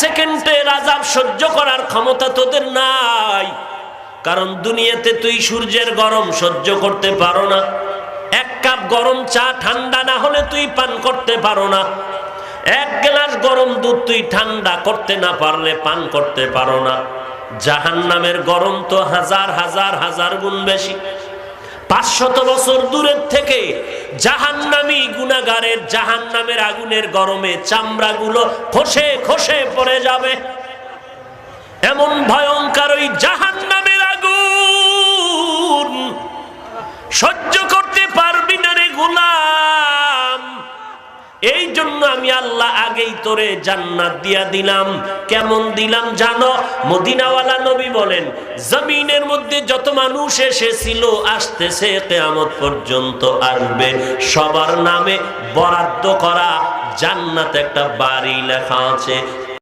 সেকেন্ডের আযাব সহ্য করার ক্ষমতা তোদের নাই। কারণ দুনিয়াতে তুই সূর্যের গরম সহ্য করতে পারো না। এক কাপ গরম চা ঠান্ডা না হলে তুই পান করতে পারো না। এক গ্লাস গরম দুধ তুই ঠান্ডা করতে না পারলে পান করতে পারো না। জাহান্নামের গরম তো হাজার হাজার হাজার গুণ বেশি। 500 বছর দূরের থেকে জাহান্নামী গুনাহগারের জাহান্নামের আগুনের গরমে চামড়াগুলো খসে খসে পড়ে যাবে। এমন ভয়ঙ্কর ওই জাহান্নামের আগুন সহ্য করতে পারবি না রে গোলাম। এই জন্য আমি আল্লাহ আগেই তোরে জান্নাত দিয়া দিলাম। কেমন দিলাম জানো? মদিনাওয়ালা নবী বলেন, জমিনের মধ্যে যত মানুষ এসেছিল আসতেছে কিয়ামত পর্যন্ত আসবে, সবার নামে বরাদ্দ করা জান্নাত একটা বাড়ি লেখা আছে।